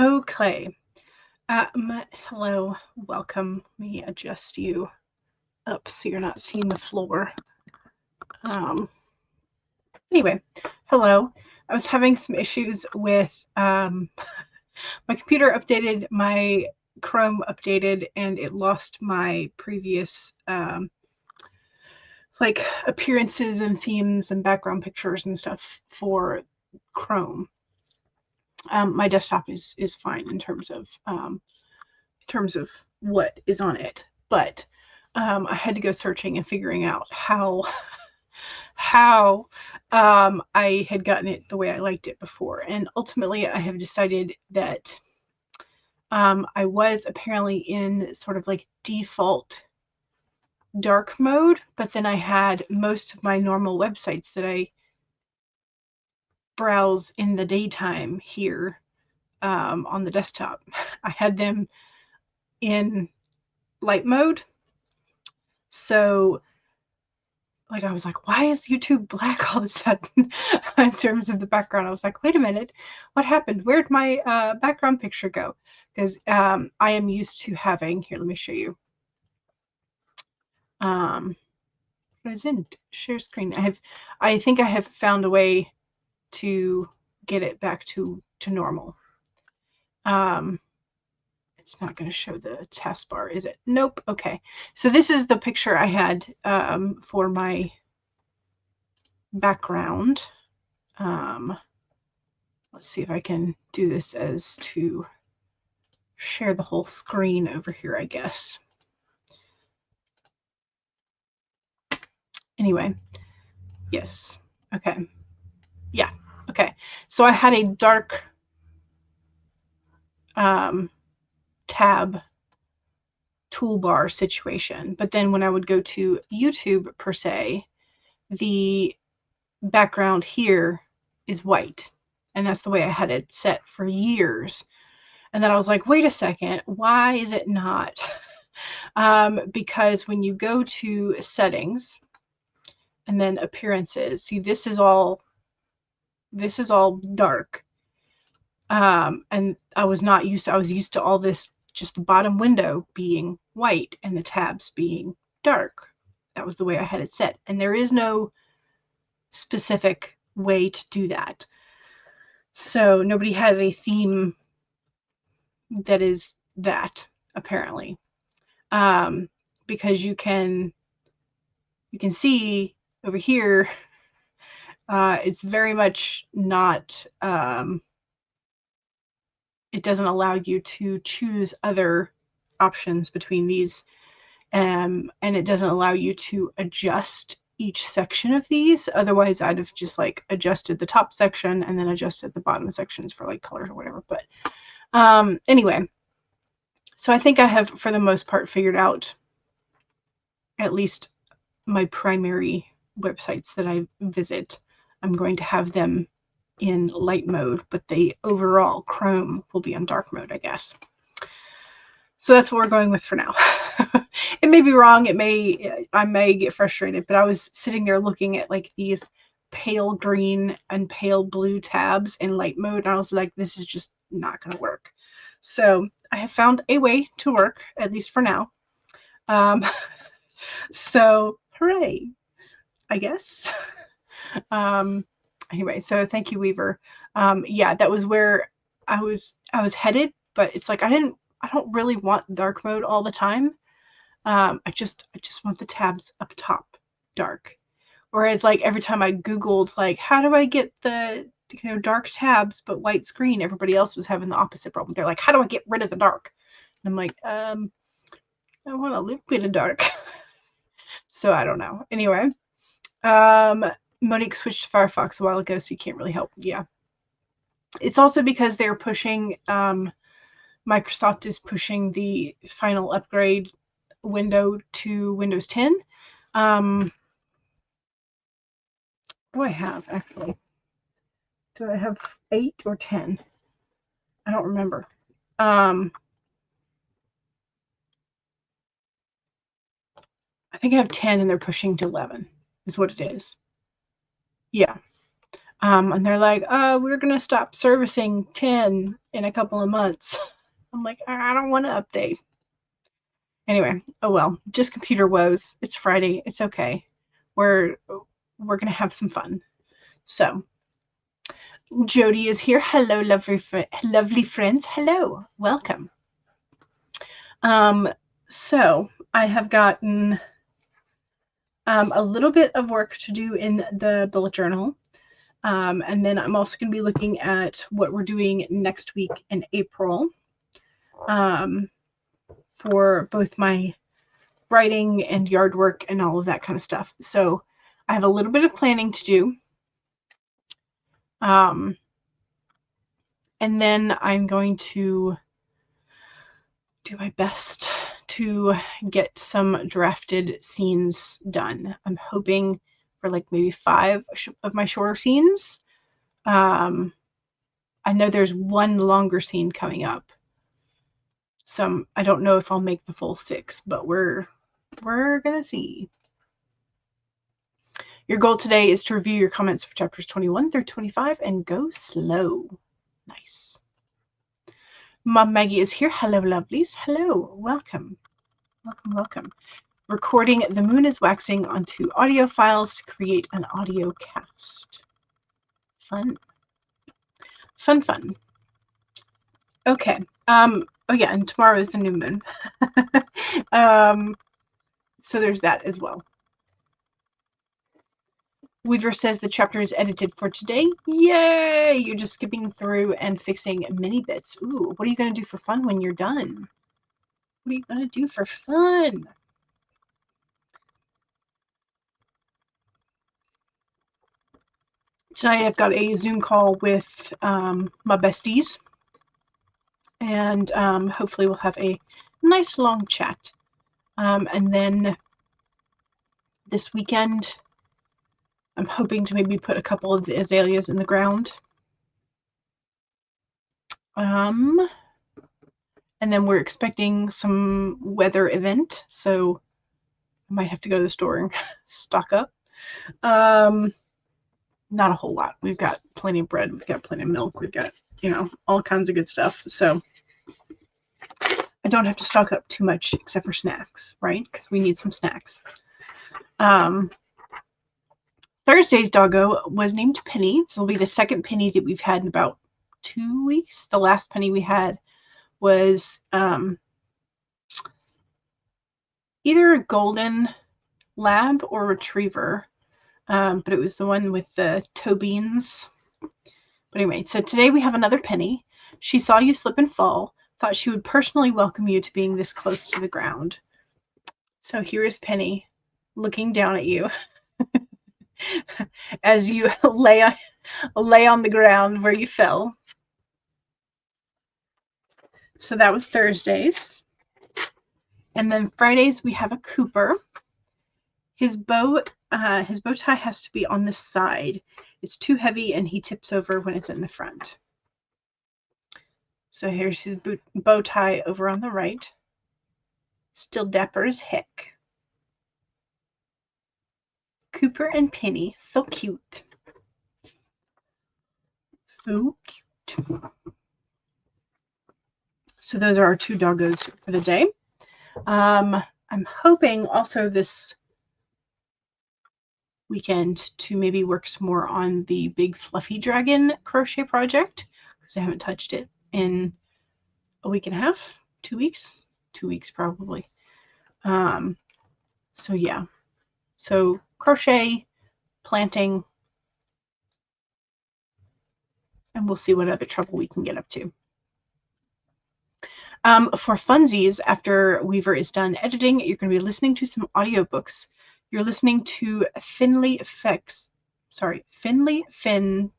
Okay. Hello, welcome. Let me adjust you up so you're not seeing the floor. Anyway, hello. I was having some issues with my computer updated, my Chrome updated, and it lost my previous like appearances and themes and background pictures and stuff for Chrome. My desktop is fine in terms of what is on it, but I had to go searching and figuring out how I had gotten it the way I liked it before. And ultimately, I have decided that I was apparently in sort of like default dark mode, but then I had most of my normal websites that I browse in the daytime here on the desktop. I had them in light mode. So like I was like, why is YouTube black all of a sudden in terms of the background? I was like, wait a minute, what happened? Where'd my background picture go? Because I am used to having, here, let me show you. What is in share screen? I think I have found a way to get it back to normal. It's not going to show the taskbar, is it? Nope. Okay. So this is the picture I had for my background. Let's see if I can do this as to share the whole screen over here, I guess. Anyway, yes. Okay. Yeah. Okay. So I had a dark tab toolbar situation, but then when I would go to YouTube per se, the background here is white. And that's the way I had it set for years. And then I was like, wait a second, why is it not? Because when you go to settings and then appearances, see, this is all dark. And I was used to all this, just the bottom window being white and the tabs being dark. That was the way I had it set. And there is no specific way to do that. So nobody has a theme that is that, apparently. Because you can see over here, it's very much not, it doesn't allow you to choose other options between these, and it doesn't allow you to adjust each section of these. Otherwise, I'd have just like adjusted the top section and then adjusted the bottom sections for like colors or whatever. But anyway, so I think I have, for the most part, figured out at least my primary websites that I visit. I'm going to have them in light mode, but the overall Chrome will be on dark mode, I guess. So that's what we're going with for now. It may be wrong. I may get frustrated, but I was sitting there looking at like these pale green and pale blue tabs in light mode, and I was like, this is just not going to work. So I have found a way to work, at least for now. So hooray, I guess. Anyway, so thank you, Weaver. Yeah, that was where I was headed, but it's like I don't really want dark mode all the time. I just want the tabs up top dark. Whereas like every time I Googled like how do I get the dark tabs but white screen, everybody else was having the opposite problem. They're like, how do I get rid of the dark? And I'm like, I want a little bit of dark. So I don't know. Anyway, Monique switched to Firefox a while ago, so you can't really help. Yeah. It's also because they're pushing, Microsoft is pushing the final upgrade window to Windows 10. What do I have, actually? Do I have 8 or 10? I don't remember. I think I have 10 and they're pushing to 11 is what it is. Yeah. And they're like, we're going to stop servicing 10 in a couple of months. I'm like, I don't want to update. Anyway, oh well, just computer woes. It's Friday. It's okay. We're going to have some fun. So, Jody is here. Hello, lovely friends. Hello, welcome. So I have gotten a little bit of work to do in the bullet journal. And then I'm also going to be looking at what we're doing next week in April for both my writing and yard work and all of that kind of stuff. So I have a little bit of planning to do. And then I'm going to do my best to get some drafted scenes done. I'm hoping for like maybe 5 of my shorter scenes. I know there's one longer scene coming up. So I don't know if I'll make the full 6, but we're gonna see. Your goal today is to review your comments for chapters 21 through 25 and go slow. Nice. Mom Maggie is here. Hello, lovelies. Hello. Welcome. Welcome, welcome. Recording The Moon is Waxing onto audio files to create an audio cast. Fun. Fun, fun. Okay. Oh yeah, and tomorrow is the new moon. So there's that as well. Weaver says the chapter is edited for today. Yay! You're just skipping through and fixing mini bits. Ooh, what are you going to do for fun when you're done? What are you going to do for fun? Tonight I've got a Zoom call with my besties. And hopefully we'll have a nice long chat. And then this weekend, I'm hoping to maybe put a couple of the azaleas in the ground. And then we're expecting some weather event, so I might have to go to the store and stock up. Not a whole lot. We've got plenty of bread. We've got plenty of milk. We've got, all kinds of good stuff. So I don't have to stock up too much except for snacks, right? Because we need some snacks. Thursday's doggo was named Penny. This will be the second Penny that we've had in about 2 weeks. The last Penny we had was either a golden lab or retriever, but it was the one with the toe beans. But anyway, so today we have another Penny. She saw you slip and fall, thought she would personally welcome you to being this close to the ground. So here is Penny looking down at you as you lay on the ground where you fell. So that was Thursdays. And then Fridays we have a Cooper. His bow tie has to be on the side. It's too heavy and he tips over when it's in the front. So here's his bow tie over on the right. Still dapper as heck. Cooper and Penny, so cute. So cute. So those are our 2 doggos for the day. I'm hoping also this weekend to maybe work some more on the big fluffy dragon crochet project because I haven't touched it in a week and a half, 2 weeks, 2 weeks probably. So yeah, so crochet, planting, and we'll see what other trouble we can get up to. For funsies, after Weaver is done editing, you're going to be listening to some audiobooks. You're listening to Finley Finn's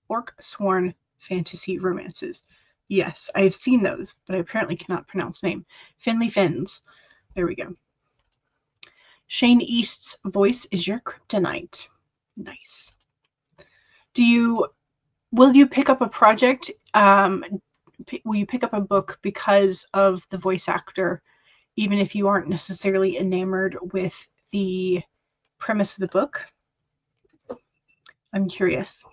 Orc Sworn Fantasy Romances. Yes, I have seen those, but I apparently cannot pronounce the name. Finley Finn's. There we go. Shane East's voice is your kryptonite. Nice. Will you pick up a project? Will you pick up a book because of the voice actor, even if you aren't necessarily enamored with the premise of the book? I'm curious.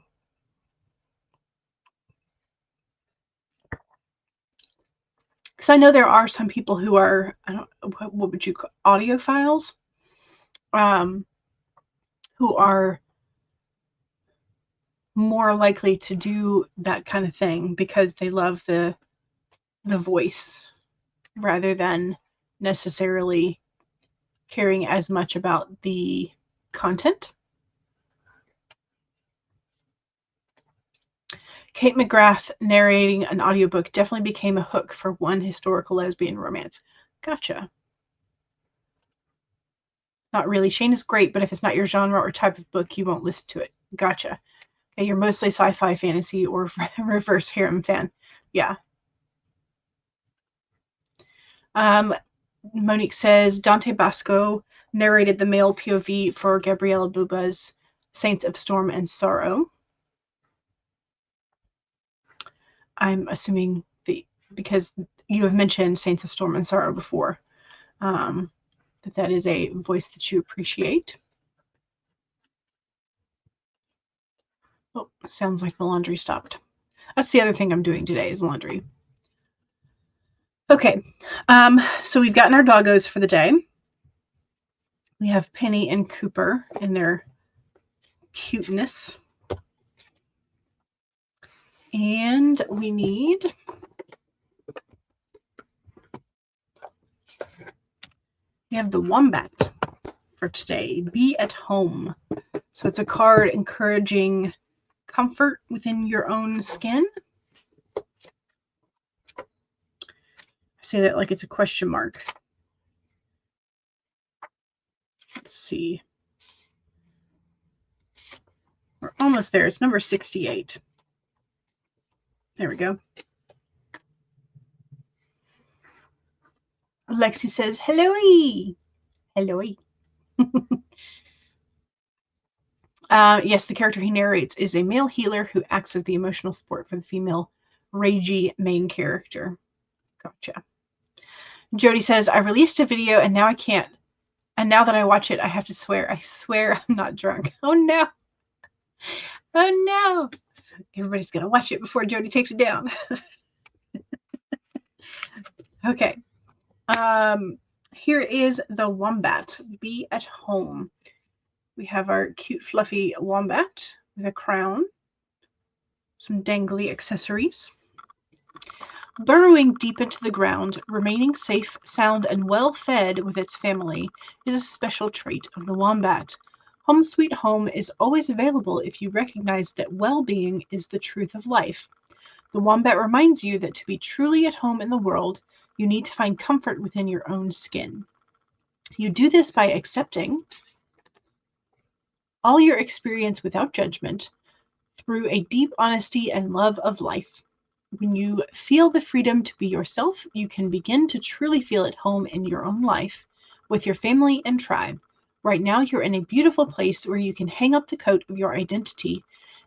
Because I know there are some people who are, I don't, what would you call audiophiles, who are more likely to do that kind of thing because they love the voice rather than necessarily caring as much about the content. Kate McGrath narrating an audiobook definitely became a hook for one historical lesbian romance. Gotcha. Not really. Shane is great, but if it's not your genre or type of book, you won't listen to it. Gotcha. Okay, you're mostly sci-fi, fantasy, or reverse harem fan. Yeah. Monique says Dante Basco narrated the male POV for Gabriela Buba's Saints of Storm and Sorrow. I'm assuming because you have mentioned Saints of Storm and Sorrow before, that is a voice that you appreciate. Oh, sounds like the laundry stopped. That's the other thing I'm doing today is laundry. Okay, so we've gotten our doggos for the day. We have Penny and Cooper in their cuteness. And we have the Wombat for today. Be at home. So it's a card encouraging comfort within your own skin. I say that like it's a question mark. Let's see. We're almost there. It's number 68. There we go. Lexi says, hello-y. Hello-y. Yes, the character he narrates is a male healer who acts as the emotional support for the female ragey main character. Gotcha. Jody says, I released a video and now I can't. And now that I watch it, I have to swear. I swear I'm not drunk. Oh no. Oh no. Everybody's going to watch it before Jody takes it down. Okay. Here is the Wombat. Be at home. We have our cute, fluffy wombat with a crown, some dangly accessories. Burrowing deep into the ground, remaining safe, sound, and well-fed with its family is a special trait of the wombat. Home sweet home is always available if you recognize that well-being is the truth of life. The wombat reminds you that to be truly at home in the world, you need to find comfort within your own skin. You do this by accepting all your experience without judgment through a deep honesty and love of life. When you feel the freedom to be yourself, you can begin to truly feel at home in your own life with your family and tribe. Right now, you're in a beautiful place where you can hang up the coat of your identity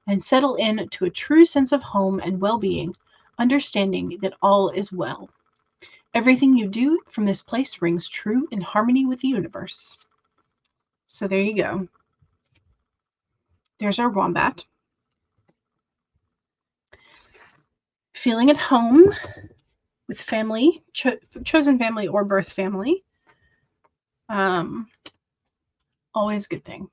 and settle in to a true sense of home and well-being, understanding that all is well. Everything you do from this place rings true in harmony with the universe. So there you go. There's our wombat. Feeling at home with family, chosen family or birth family. Always a good thing.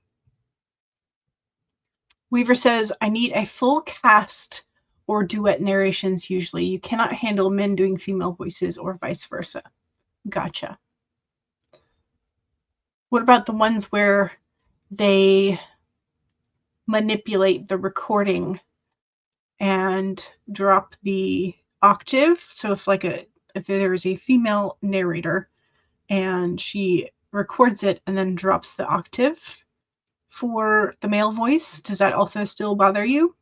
Weaver says, I need a full cast or duet narrations usually. You cannot handle men doing female voices or vice versa. Gotcha. What about the ones where they manipulate the recording and drop the octave? So if there's a female narrator and she records it and then drops the octave for the male voice, does that also still bother you?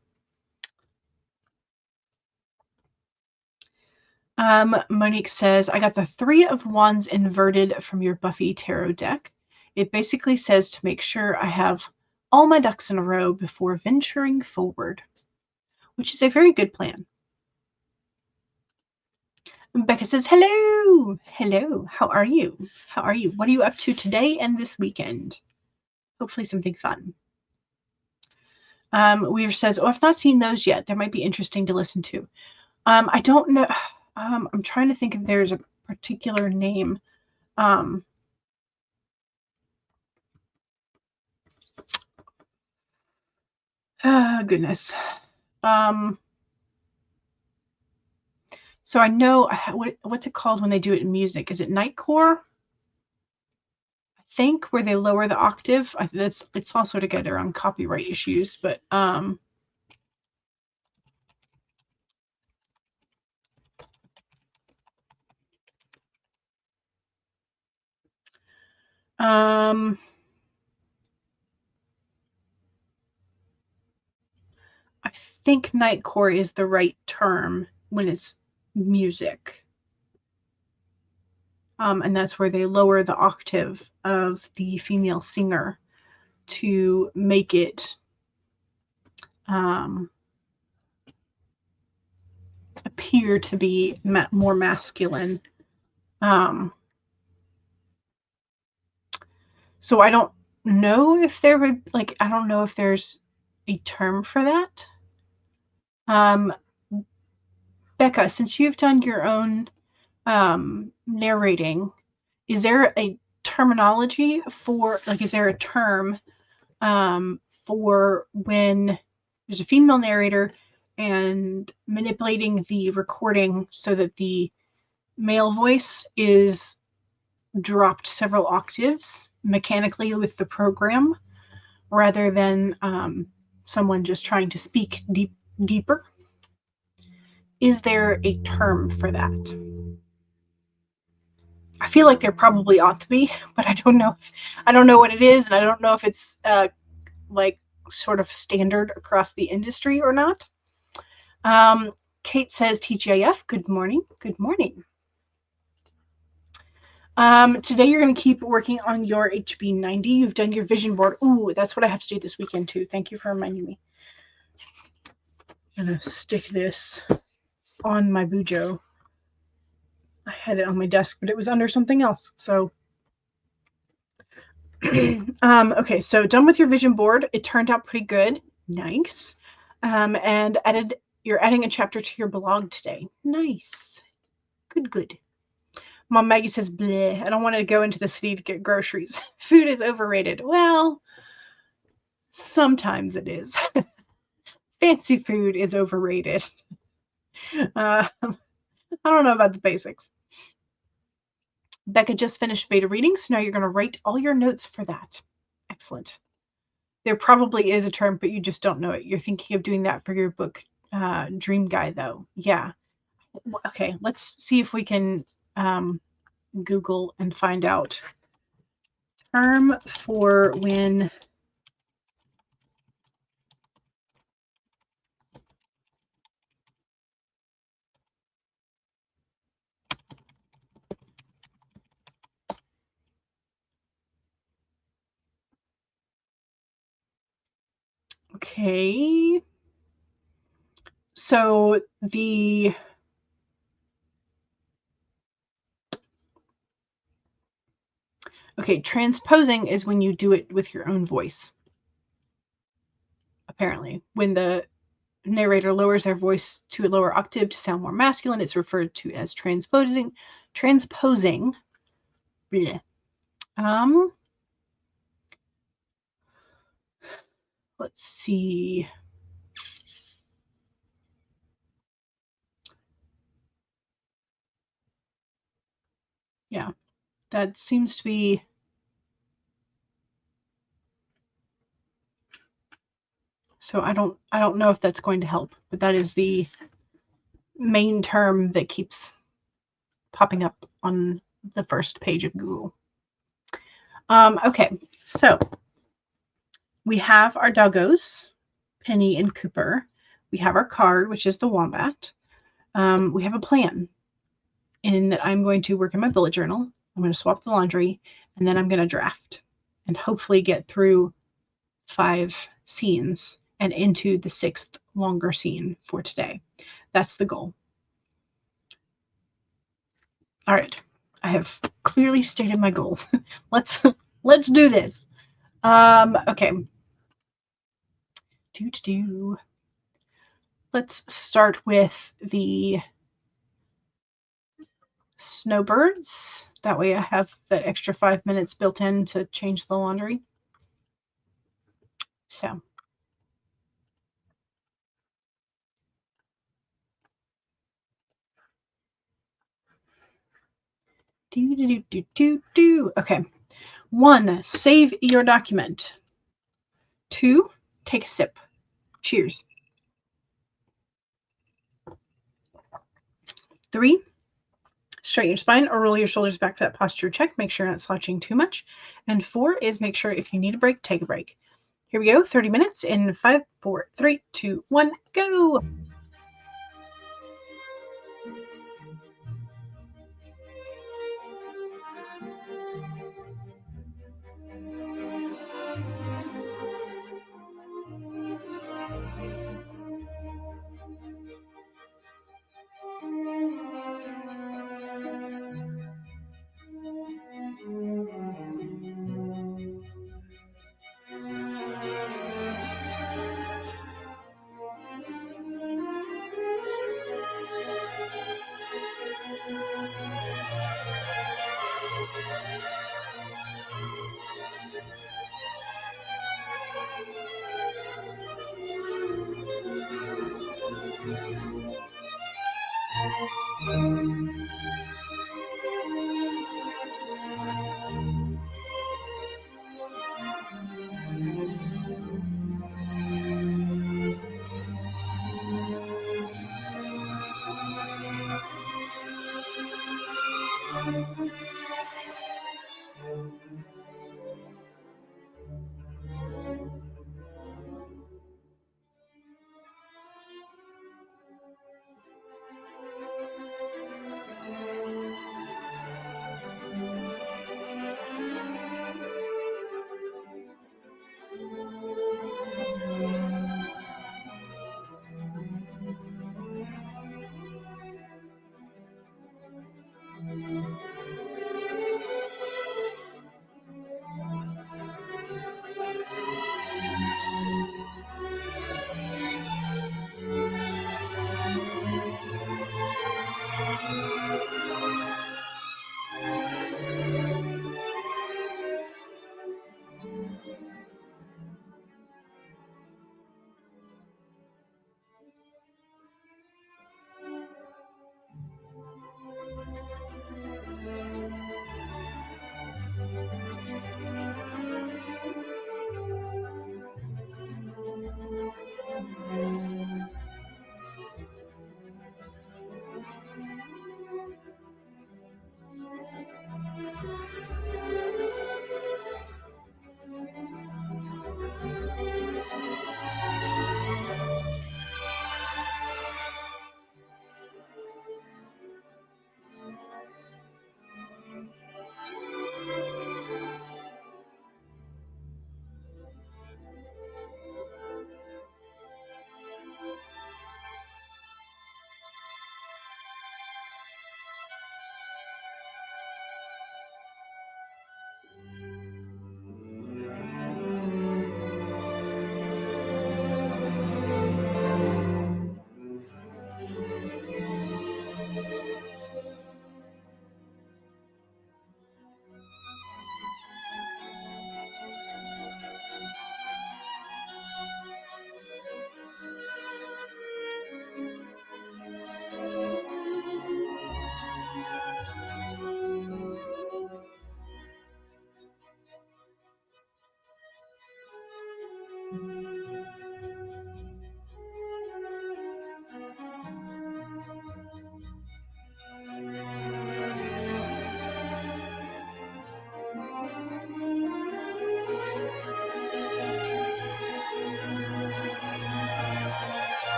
Monique says, I got the 3 of Wands inverted from your Buffy tarot deck. It basically says to make sure I have all my ducks in a row before venturing forward, which is a very good plan. Becca says, hello. Hello. How are you? How are you? What are you up to today and this weekend? Hopefully something fun. Weaver says, oh, I've not seen those yet. That might be interesting to listen to. I don't know. I'm trying to think if there's a particular name. Goodness. So I know, what's it called when they do it in music? Is it Nightcore? I think, where they lower the octave. It's also to get around copyright issues, but I think Nightcore is the right term when it's music. And that's where they lower the octave of the female singer to make it appear to be more masculine. So I don't know if there would, like, I don't know if there's a term for that. Becca, since you've done your own narrating, is there a terminology for, like, is there a term for when there's a female narrator and manipulating the recording so that the male voice is dropped several octaves mechanically with the program rather than someone just trying to speak deeper? Is there a term for that? I feel like there probably ought to be, but I don't know. I don't know what it is, and I don't know if it's like sort of standard across the industry or not. Kate says, TGIF, good morning. Good morning. Today you're going to keep working on your HB90. You've done your vision board. Ooh, that's what I have to do this weekend too. Thank you for reminding me. I'm going to stick this on my Bujo. I had it on my desk, but it was under something else. So, okay, so done with your vision board. It turned out pretty good. Nice. And you're adding a chapter to your blog today. Nice. Good. Mom Maggie says, bleh, I don't want to go into the city to get groceries. Food is overrated. Well, sometimes it is. Fancy food is overrated. I don't know about the basics. Becca just finished beta reading, so now you're going to write all your notes for that. Excellent. There probably is a term, but you just don't know it. You're thinking of doing that for your book, Dream Guy, though. Yeah. Okay, let's see if we can Google and find out. Term for when okay. So transposing is when you do it with your own voice. Apparently, when the narrator lowers their voice to a lower octave to sound more masculine, it's referred to as transposing. Bleh. Let's see. Yeah, that seems to be. So I don't know if that's going to help, but that is the main term that keeps popping up on the first page of Google. Okay, so we have our doggos, Penny and Cooper. We have our card, which is the wombat. We have a plan in that I'm going to work in my bullet journal. I'm going to swap the laundry, and then I'm going to draft and hopefully get through 5 scenes and into the 6th longer scene for today. That's the goal. All right. I have clearly stated my goals. Let's do this. Okay. Let's start with the snowbirds. That way I have that extra 5 minutes built in to change the laundry. So. Okay. 1, save your document. 2, take a sip. Cheers. 3, straighten your spine or roll your shoulders back for that posture check. Make sure you're not slouching too much. And 4 is make sure if you need a break, take a break. Here we go. 30 minutes in 5, 4, 3, 2, 1, go.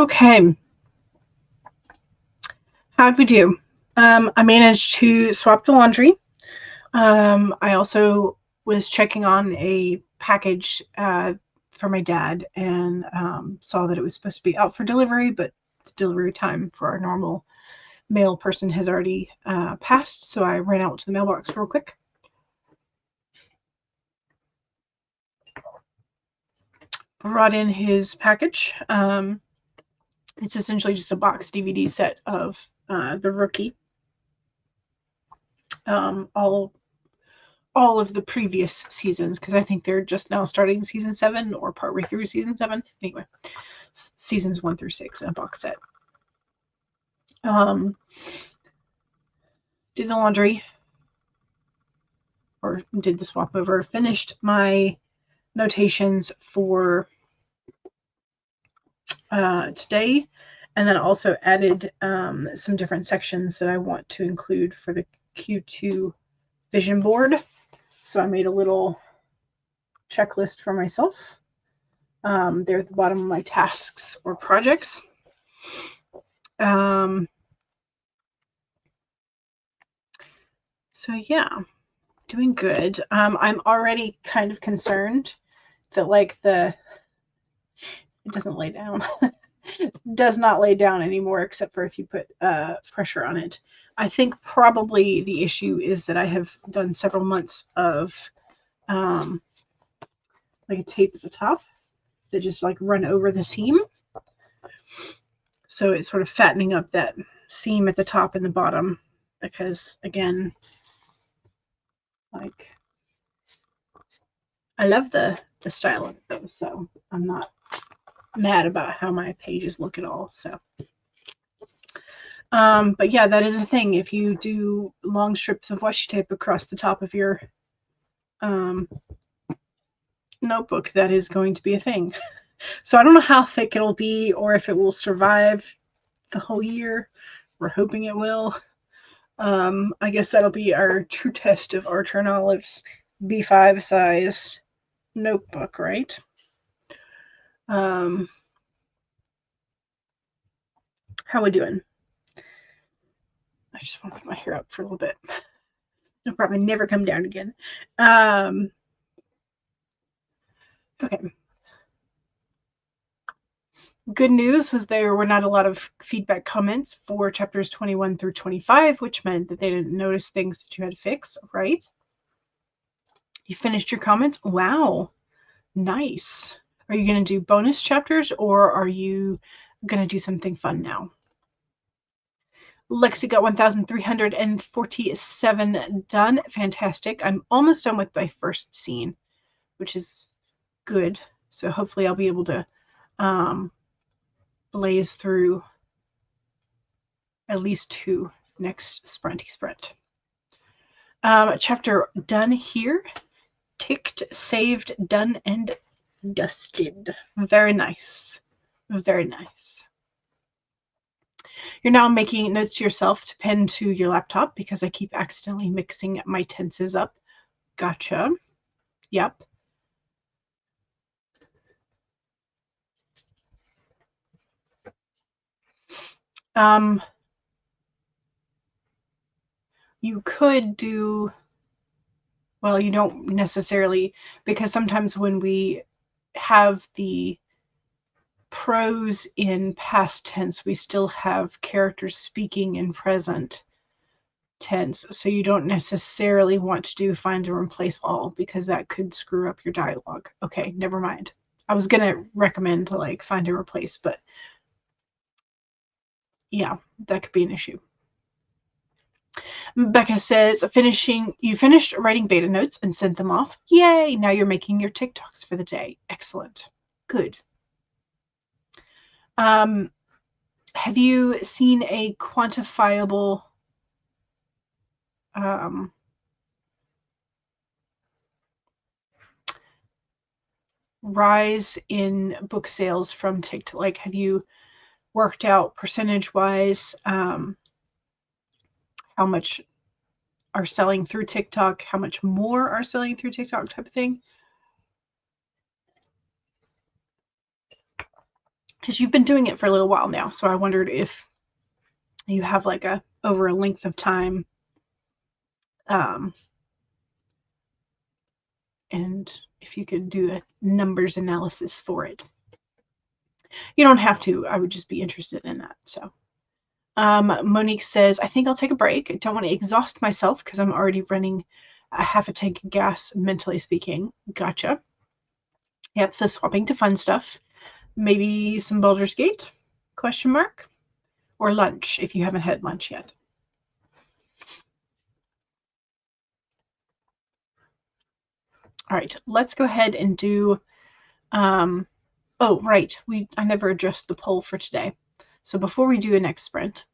Okay. How'd we do? I managed to swap the laundry. I also was checking on a package for my dad and saw that it was supposed to be out for delivery, but the delivery time for our normal mail person has already passed, so I ran out to the mailbox real quick. Brought in his package. It's essentially just a box DVD set of The Rookie. All of the previous seasons, because I think they're just now starting season 7 or partway through season 7. Anyway, seasons 1 through 6 in a box set. Did the laundry, or did the swap over, finished my notations for today, and then also added some different sections that I want to include for the Q2 vision board. So I made a little checklist for myself. They're at the bottom of my tasks or projects. So yeah, doing good. I'm already kind of concerned that it doesn't lay down. Does not lay down anymore, except for if you put pressure on it. I think probably the issue is that I have done several months of like a tape at the top that just like run over the seam. So it's sort of fattening up that seam at the top and the bottom, because again, like, I love the style of it though, so I'm not mad about how my pages look at all. So but yeah, that is a thing. If you do long strips of washi tape across the top of your notebook, that is going to be a thing. So I don't know how thick it'll be or if it will survive the whole year. We're hoping it will. I guess that'll be our true test of Archer and Olive's B5 size notebook, right? How we doing? I just want to put my hair up for a little bit. It'll probably never come down again. Okay. Good news was there were not a lot of feedback comments for chapters 21 through 25, which meant that they didn't notice things that you had to fix, right? You finished your comments? Wow. Nice. Are you going to do bonus chapters, or are you going to do something fun now? Lexi got 1,347 done. Fantastic. I'm almost done with my first scene, which is good. So hopefully I'll be able to blaze through at least 2 next sprinty sprint. Chapter done here. Ticked, saved, done, and dusted. Very nice. Very nice. You're now making notes to yourself to pen to your laptop because I keep accidentally mixing my tenses up. Gotcha. Yep. You could do, well, you don't necessarily, because sometimes when we have the prose in past tense, we still have characters speaking in present tense, so you don't necessarily want to do find and replace all, because that could screw up your dialogue. Okay, never mind. I was gonna recommend to like find and replace, but yeah, that could be an issue. Becca says, you finished writing beta notes and sent them off. Yay! Now you're making your TikToks for the day. Excellent. Good. Have you seen a quantifiable rise in book sales from TikTok? Like, have you worked out percentage-wise how much are selling through TikTok, how much more are selling through TikTok type of thing? because you've been doing it for a little while now. So I wondered if you have like over a length of time, and if you could do a numbers analysis for it. You don't have to. I would just be interested in that. So Monique says, I think I'll take a break. I don't want to exhaust myself because I'm already running a half a tank of gas, mentally speaking. Gotcha. Yep, so swapping to fun stuff. Maybe some Baldur's Gate? Question mark. Or lunch, if you haven't had lunch yet. All right, let's go ahead and do, oh, right, I never addressed the poll for today. So before we do a next sprint,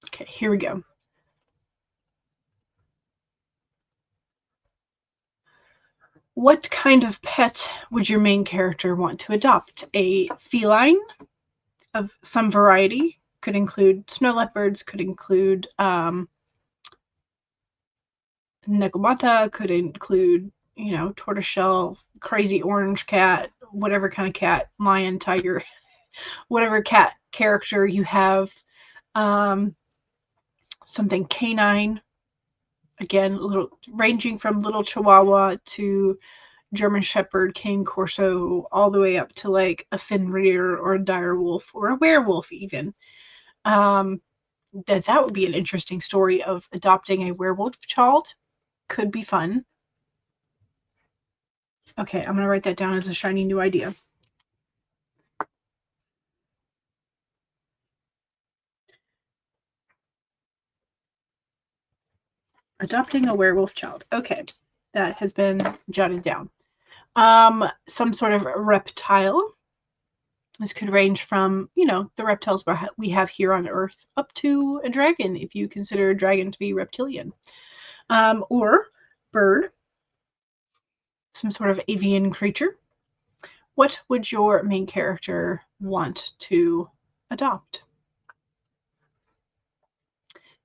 okay, here we go. What kind of pet would your main character want to adopt? A feline of some variety, could include snow leopards, could include Nekomata, could include, tortoiseshell, crazy orange cat, whatever kind of cat, lion, tiger, whatever cat character you have. Something canine, again, ranging from little Chihuahua to German Shepherd, Cane Corso, all the way up to like a Fenrir or a direwolf or a werewolf even. That would be an interesting story of adopting a werewolf child. Could be fun. Okay, I'm going to write that down as a shiny new idea. Adopting a werewolf child. Okay, that has been jotted down. Some sort of reptile. This could range from, the reptiles we have here on Earth up to a dragon, if you consider a dragon to be reptilian. Or bird, some sort of avian creature. What would your main character want to adopt?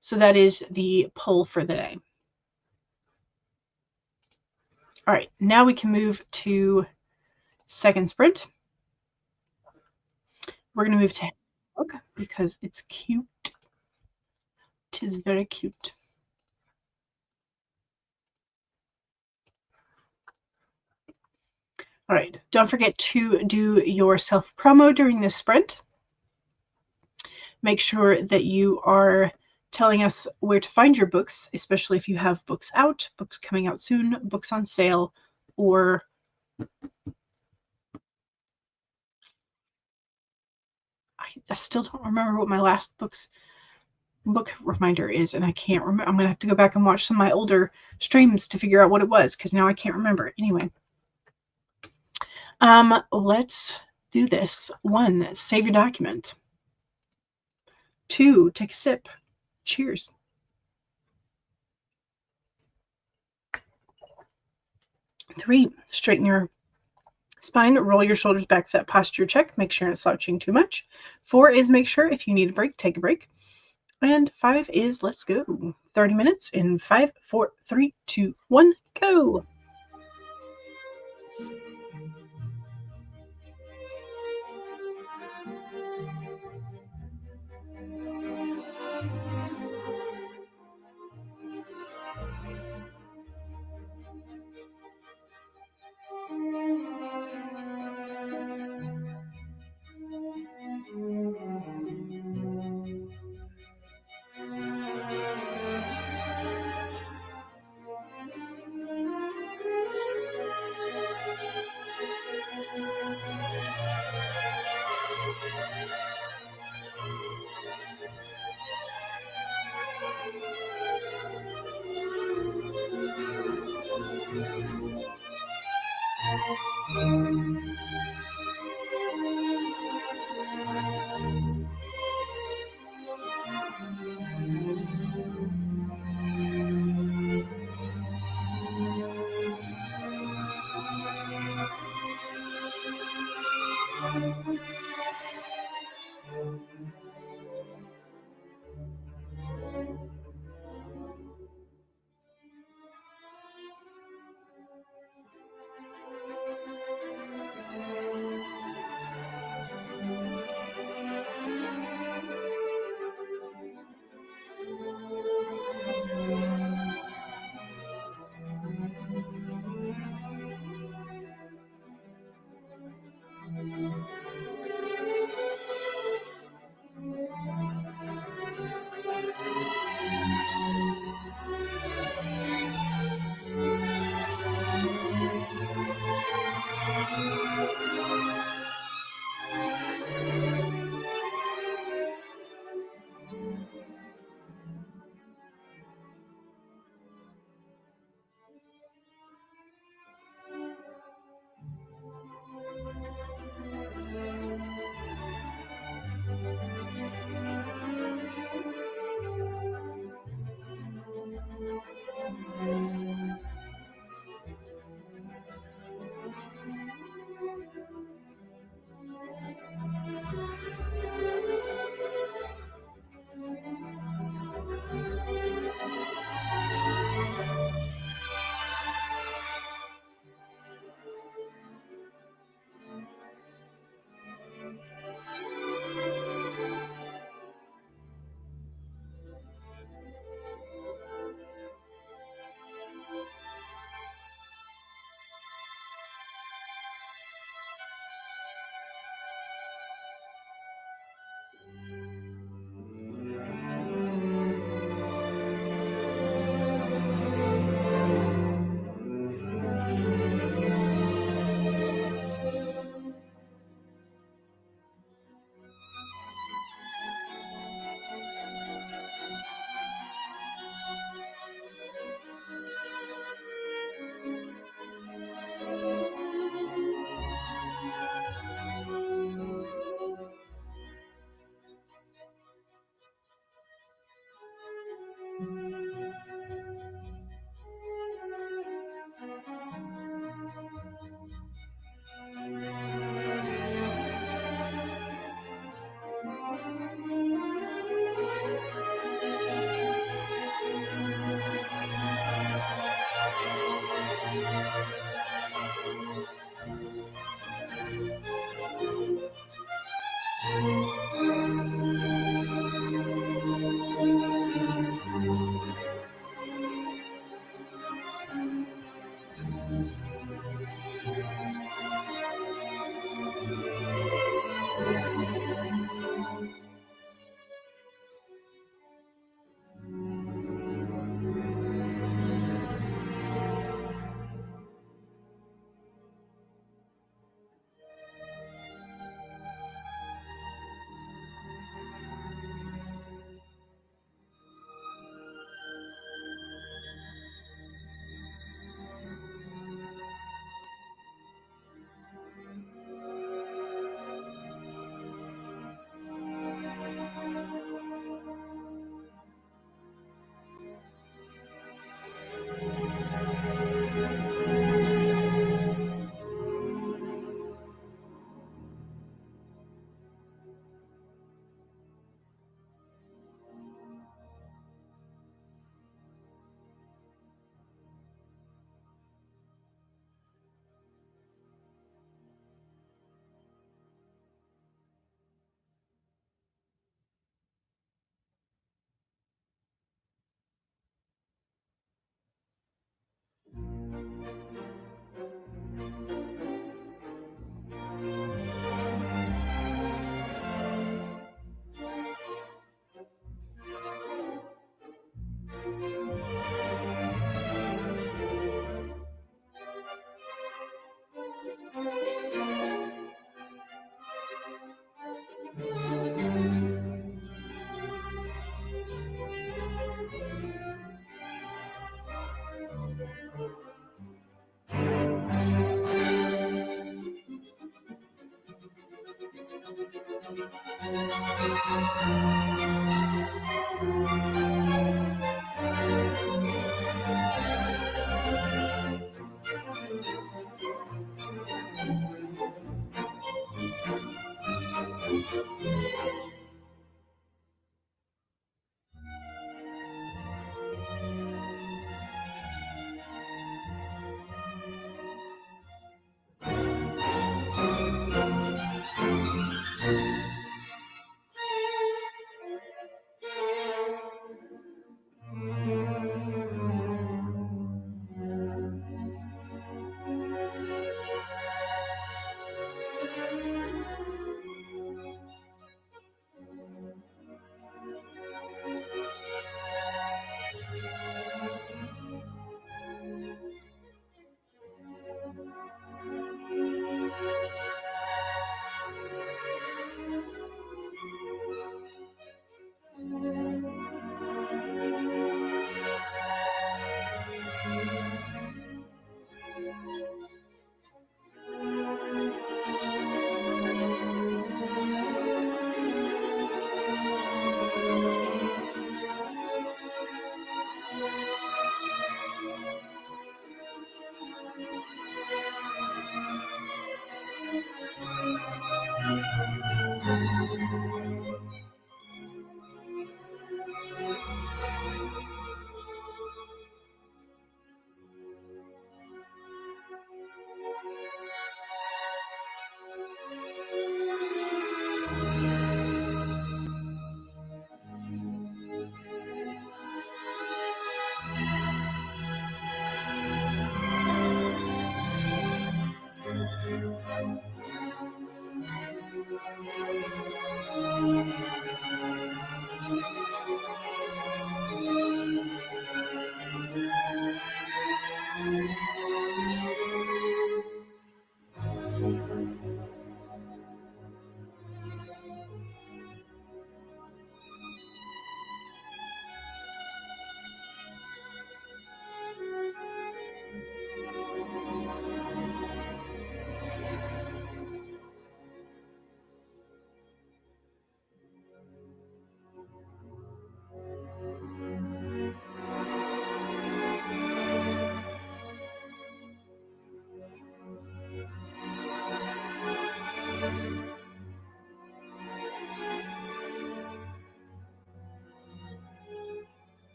So that is the poll for the day. All right, now we can move to second sprint. We're going to move to book because it's cute. It is very cute. All right, don't forget to do your self-promo during this sprint. Make sure that you are telling us where to find your books, especially if you have books out, books coming out soon, books on sale, or I still don't remember what my last book reminder is, and I can't remember. I'm going to have to go back and watch some of my older streams to figure out what it was, because now I can't remember. Anyway. Let's do this. 1, save your document. 2, take a sip. Cheers. 3, straighten your spine, roll your shoulders back for that posture check. Make sure you're not slouching too much. 4 is make sure if you need a break, take a break. And 5 is let's go. 30 minutes in 5, 4, 3, 2, 1, go.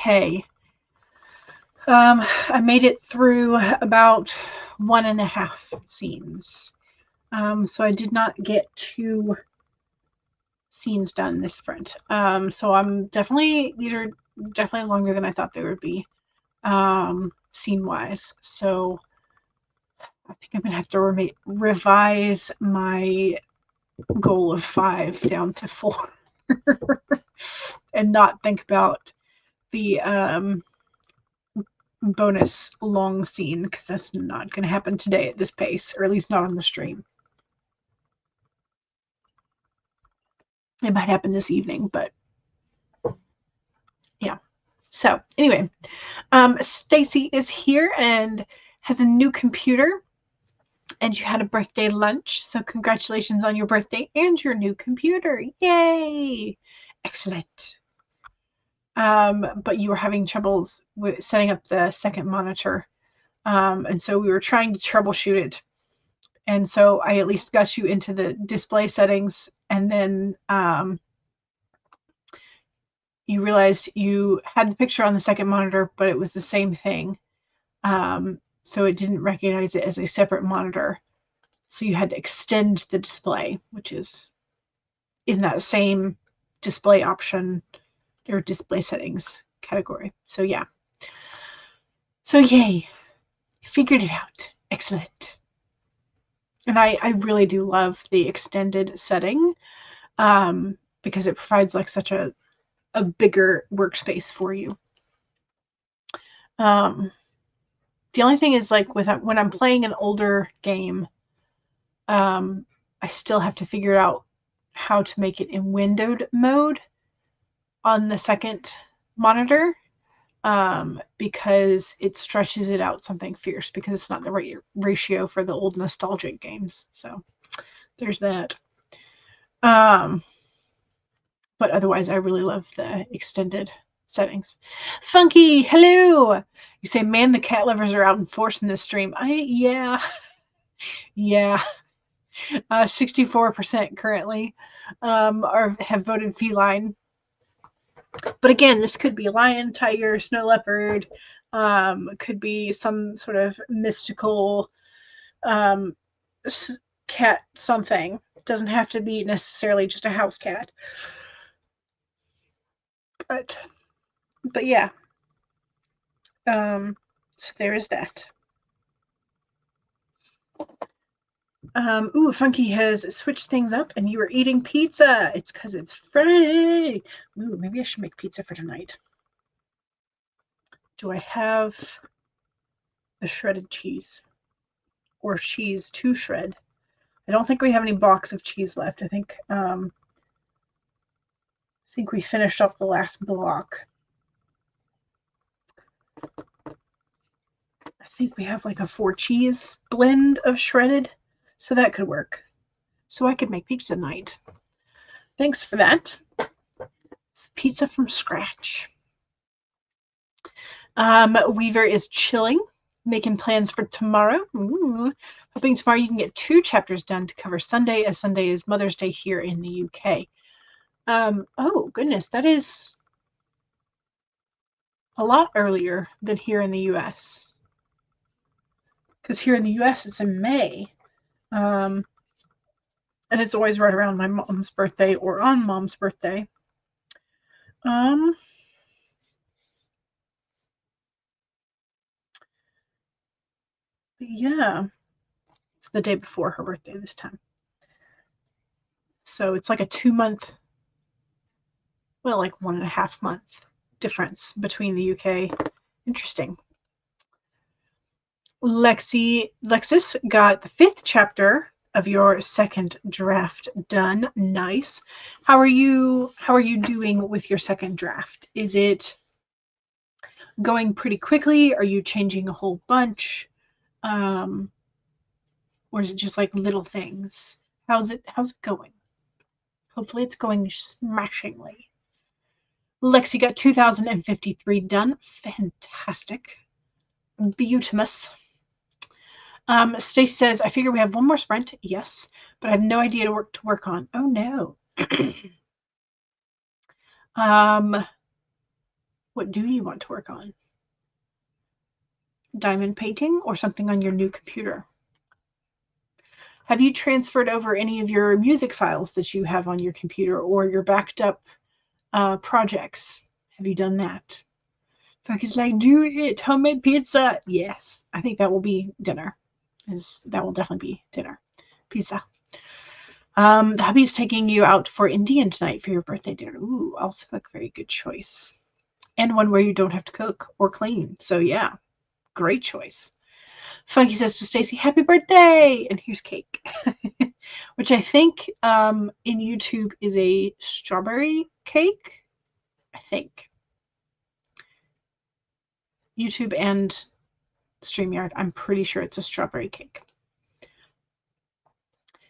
okay. I made it through about 1.5 scenes. So I did not get 2 scenes done this sprint. So I'm definitely, these are definitely longer than I thought they would be, scene-wise. So I think I'm going to have to revise my goal of 5 down to 4 and not think about the bonus long scene, because that's not going to happen today at this pace, or at least not on the stream. It might happen this evening, but yeah. So anyway, Stacy is here and has a new computer, and you had a birthday lunch, so congratulations on your birthday and your new computer. Yay! Excellent. But you were having troubles with setting up the second monitor, and so we were trying to troubleshoot it. And so I at least got you into the display settings, and then you realized you had the picture on the second monitor, but it was the same thing. So it didn't recognize it as a separate monitor. So you had to extend the display, which is in that same display option or display settings category. So yeah. So yay, figured it out. Excellent. And I really do love the extended setting, because it provides like such a bigger workspace for you. The only thing is, like, when I'm playing an older game, I still have to figure out how to make it in windowed mode on the second monitor, because it stretches it out something fierce, because it's not the right ratio for the old nostalgic games. So there's that. But otherwise, I really love the extended settings. Funky, hello. You say, man, the cat lovers are out in force in this stream. Yeah. 64% currently have voted feline. But again, this could be lion, tiger, snow leopard. Could be some sort of mystical cat something. It doesn't have to be necessarily just a house cat. But yeah. So there is that. Ooh, Funky has switched things up, and you were eating pizza. It's because it's Friday. Ooh, maybe I should make pizza for tonight. Do I have the shredded cheese or cheese to shred? I don't think we have any box of cheese left. I think we finished up the last block. I think we have like a 4 cheese blend of shredded, so that could work. So I could make pizza tonight. Thanks for that. It's pizza from scratch. Weaver is chilling, making plans for tomorrow. Ooh. Hoping tomorrow you can get 2 chapters done to cover Sunday, as Sunday is Mother's Day here in the UK. Oh, goodness, that is a lot earlier than here in the US. Because here in the US it's in May. And it's always right around my mom's birthday or on mom's birthday. Yeah, it's the day before her birthday this time. So it's like a 2-month, well, like 1.5 month difference between the UK. Interesting. Lexus got the 5th chapter of your second draft done. Nice. How are you doing with your second draft? Is it going pretty quickly? Are you changing a whole bunch? Or is it just like little things? How's it going? Hopefully it's going smashingly. Lexi got 2053 done. Fantastic. Beautimous. Stacy says, I figure we have 1 more sprint. Yes, but I have no idea to work on. Oh no. What do you want to work on? Diamond painting or something on your new computer? Have you transferred over any of your music files that you have on your computer or your backed up projects? Have you done that? Fucky's like, do it, homemade pizza. Yes, I think that will be dinner. That will definitely be dinner. Pizza. The hubby's taking you out for Indian tonight for your birthday dinner. Ooh, also a very good choice. And one where you don't have to cook or clean. So yeah, great choice. Funky says to Stacy, happy birthday! And here's cake. Which I think in YouTube is a strawberry cake. I think. YouTube and StreamYard, I'm pretty sure it's a strawberry cake.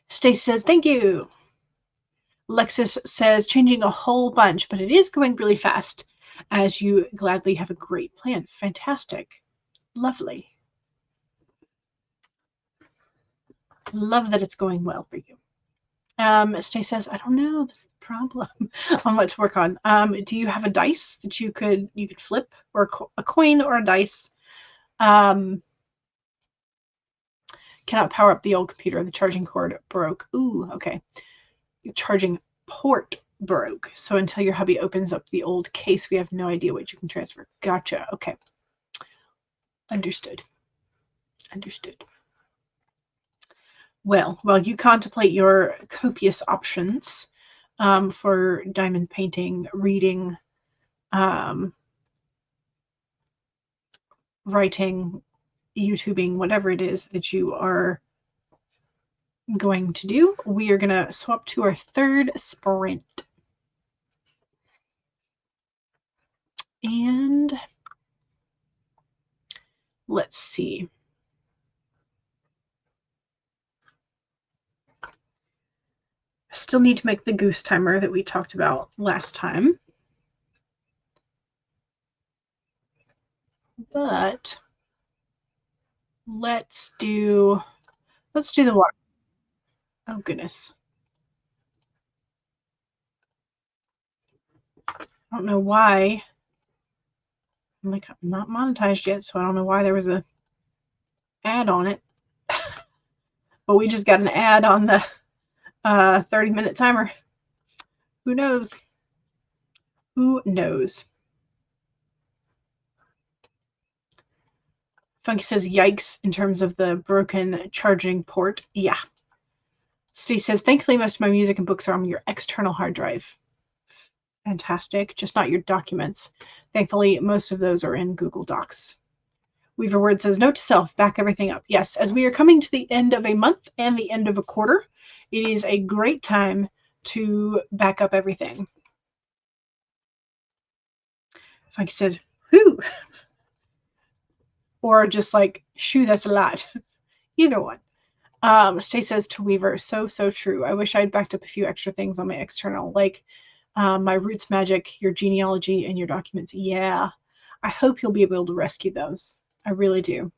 Stacy says, thank you. Lexus says, changing a whole bunch, but it is going really fast, as you gladly have a great plan. Fantastic. Lovely. Love that it's going well for you. Stacy says, I don't know, that's the problem on what to work on. Do you have a dice that you could flip, or a coin or a dice? Cannot power up the old computer. The charging cord broke. Ooh, okay. Charging port broke. So until your hubby opens up the old case, we have no idea what you can transfer. Gotcha. Okay. Understood. Understood. Well, while you contemplate your copious options for diamond painting, reading, writing, YouTubing, whatever it is that you are going to do, we are going to swap to our third sprint. And let's see. I still need to make the goose timer that we talked about last time. But let's do the water. Oh goodness. I don't know why. I'm like, I'm not monetized yet, so I don't know why there was a ad on it. But we just got an ad on the 30-minute timer. Who knows? Who knows? Funky says, yikes, in terms of the broken charging port. Yeah. Steve says, thankfully, most of my music and books are on your external hard drive. Fantastic. Just not your documents. Thankfully, most of those are in Google Docs. Weaver Word says, note to self, back everything up. Yes, as we are coming to the end of a month and the end of a quarter, it is a great time to back up everything. Funky said, whew. Or just like, shoo, that's a lot. Either one. Stay says to Weaver, so true. I wish I'd backed up a few extra things on my external, like my roots magic, your genealogy, and your documents. Yeah, I hope you'll be able to rescue those. I really do.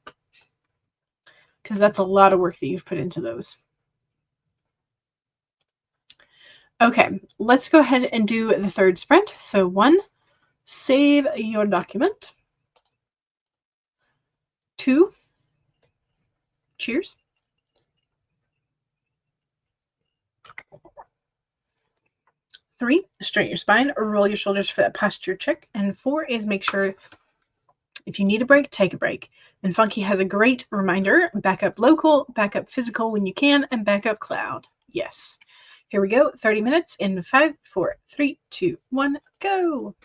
Because that's a lot of work that you've put into those. Okay, let's go ahead and do the third sprint. So 1, save your document. 2, cheers. 3, straighten your spine or roll your shoulders for that posture check. And 4 is make sure if you need a break, take a break. And Funky has a great reminder, back up local, back up physical when you can, and back up cloud. Yes. Here we go, 30 minutes in 5, 4, 3, 2, 1, go.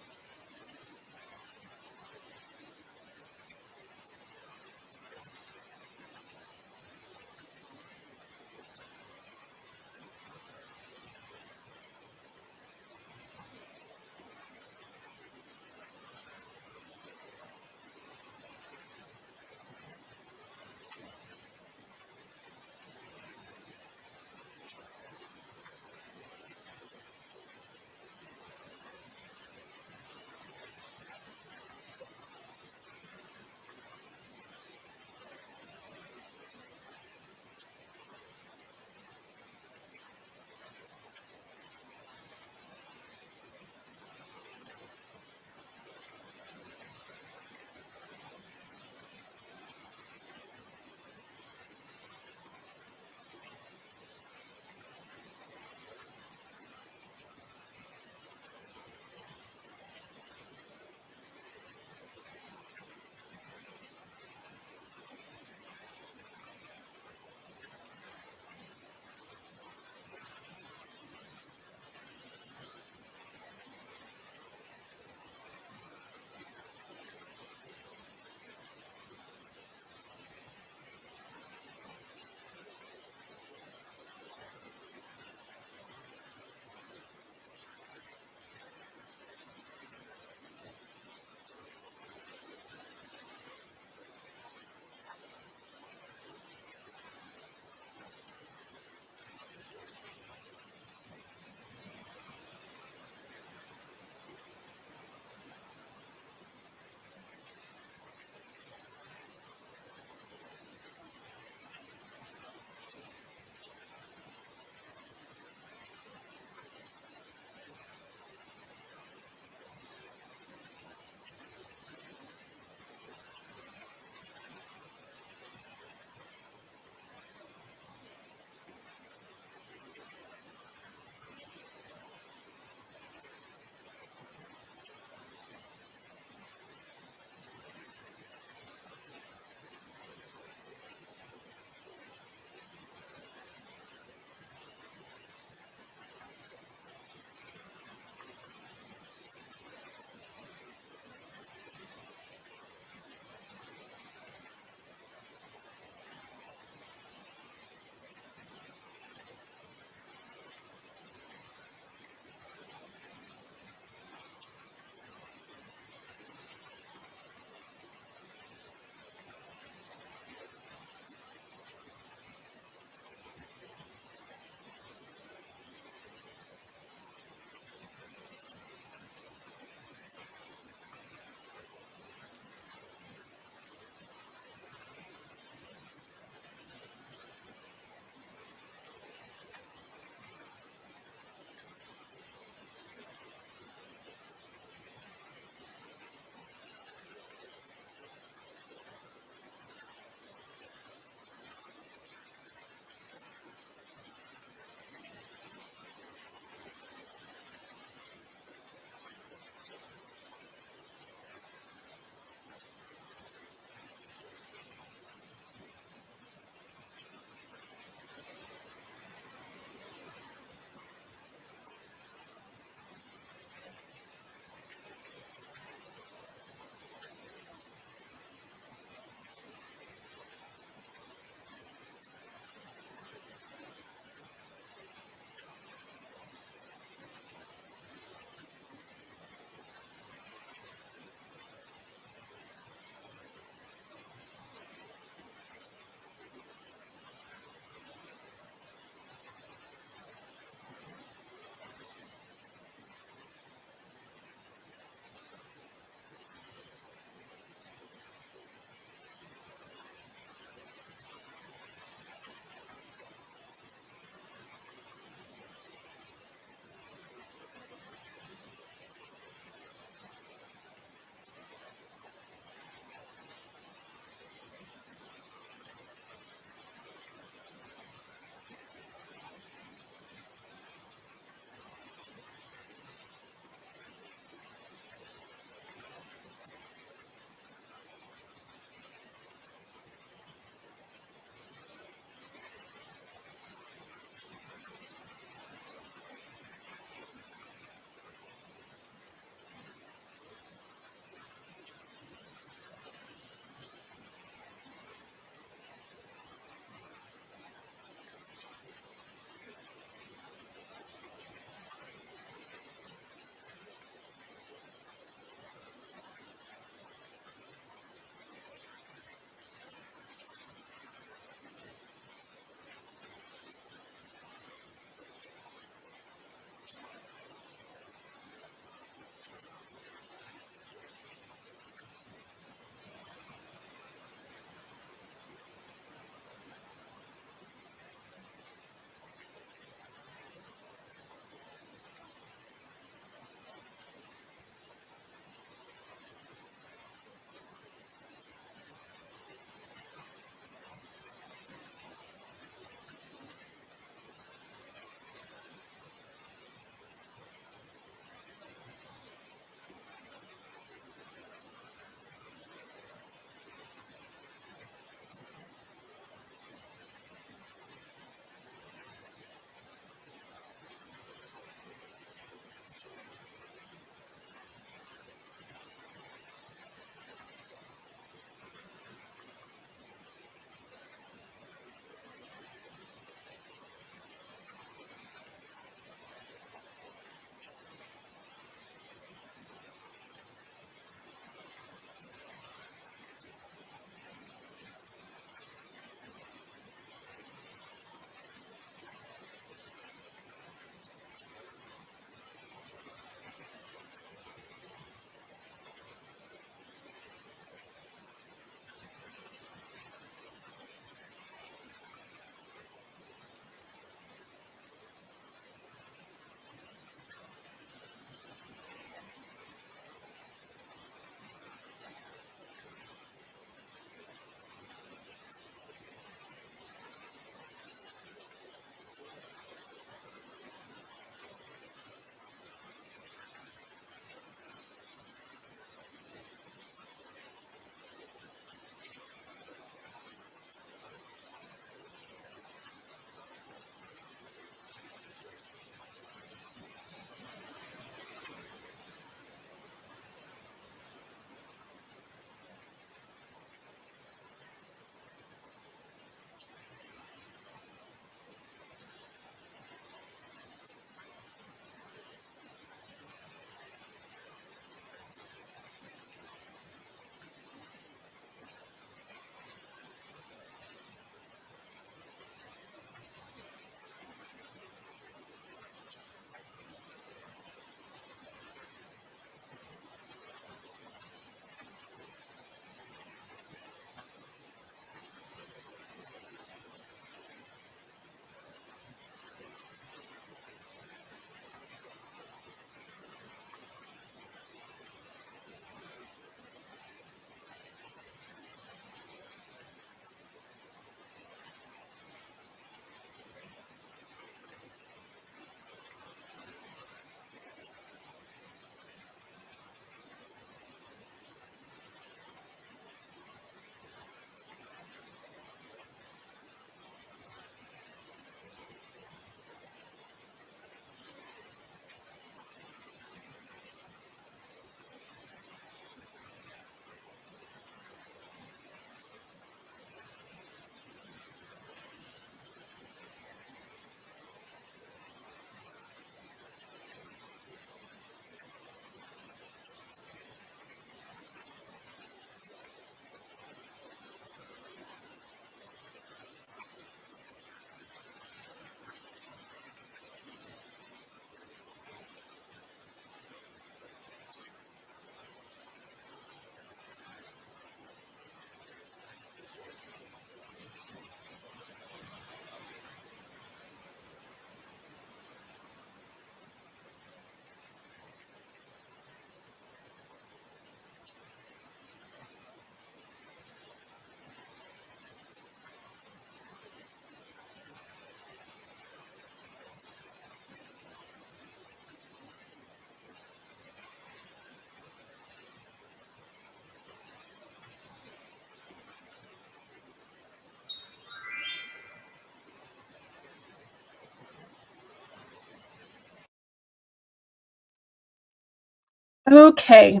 Okay.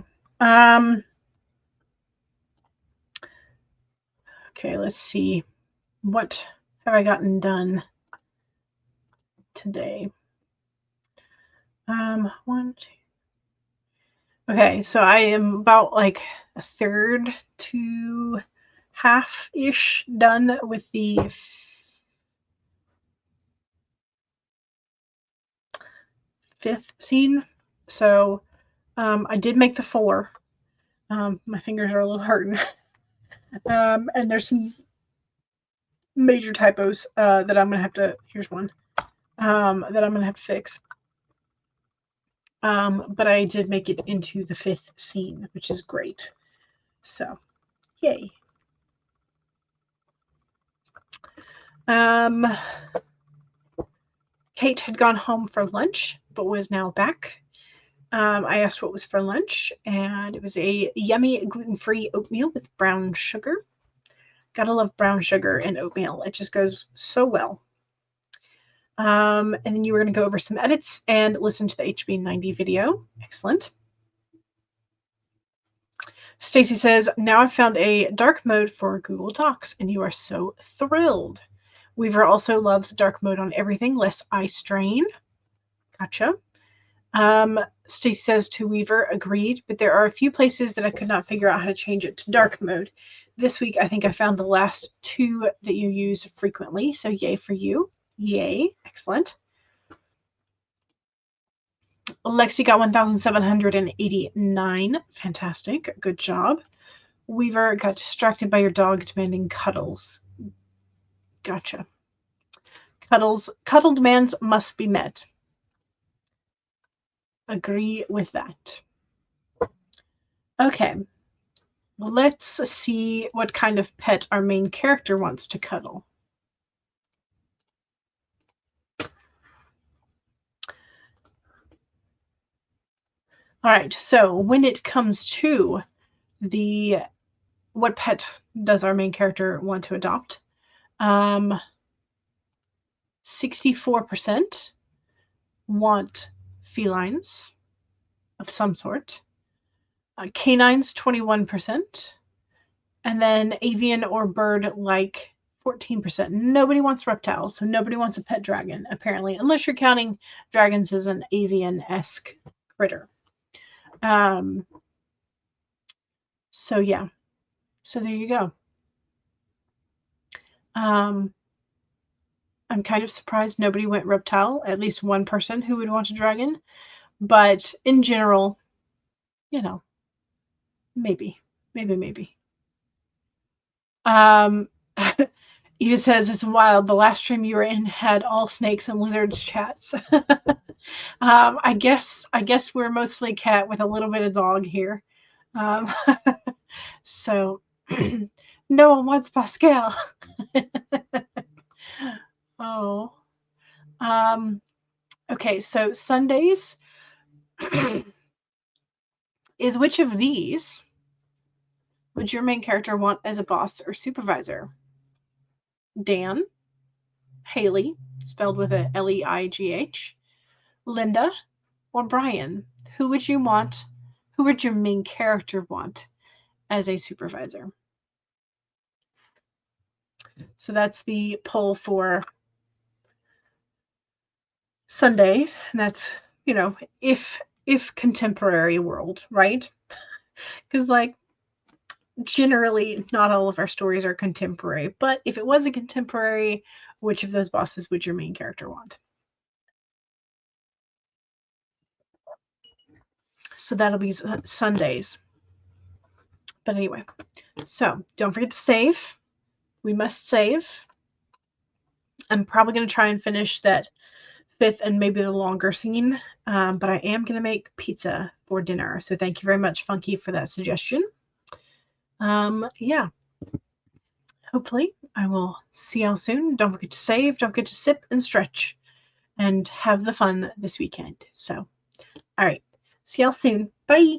Okay, let's see. What have I gotten done today? One, two. Okay, so I am about like a third to half-ish done with the fifth scene. So I did make the 4. My fingers are a little hurting. And there's some major typos that I'm gonna have to. Here's one that I'm gonna have to fix. But I did make it into the 5th scene, which is great. So, yay. Kate had gone home for lunch, but was now back. I asked what was for lunch, and it was a yummy gluten-free oatmeal with brown sugar. Gotta love brown sugar and oatmeal. It just goes so well. And then you were going to go over some edits and listen to the HB90 video. Excellent. Stacy says, now I've found a dark mode for Google Docs, and you are so thrilled. Weaver also loves dark mode on everything, less eye strain. Gotcha. Stacy says to Weaver, agreed, but there are a few places that I could not figure out how to change it to dark mode. This week, I think I found the last 2 that you use frequently, so yay for you. Yay. Excellent. Lexi got 1,789. Fantastic. Good job. Weaver got distracted by your dog demanding cuddles. Gotcha. Cuddle demands must be met. Agree with that. Okay. Let's see what kind of pet our main character wants to cuddle. All right, so when it comes to what pet does our main character want to adopt? 64% want felines of some sort. Canines, 21%. And then avian or bird like 14%. Nobody wants reptiles, so nobody wants a pet dragon, apparently, unless you're counting dragons as an avian-esque critter. So yeah. So there you go. I'm kind of surprised nobody went reptile, at least one person who would want a dragon. But in general, you know, maybe. Eva says it's wild. The last stream you were in had all snakes and lizards chats. I guess we're mostly cat with a little bit of dog here. So no one wants Pascal. Oh. Okay, so Sundays is which of these would your main character want as a boss or supervisor? Dan, Haley, spelled with a Leigh, Linda, or Brian? Who would your main character want as a supervisor? So that's the poll for Sunday. And that's, if contemporary world, right? Because generally not all of our stories are contemporary, but if it was a contemporary, which of those bosses would your main character want? So that'll be Sundays. But anyway, so don't forget to save. We must save. I'm probably going to try and finish that 5th and maybe the longer scene, but I am going to make pizza for dinner. So thank you very much, Funky, for that suggestion. Yeah. Hopefully I will see y'all soon. Don't forget to save. Don't forget to sip and stretch and have the fun this weekend. So, all right. See y'all soon. Bye.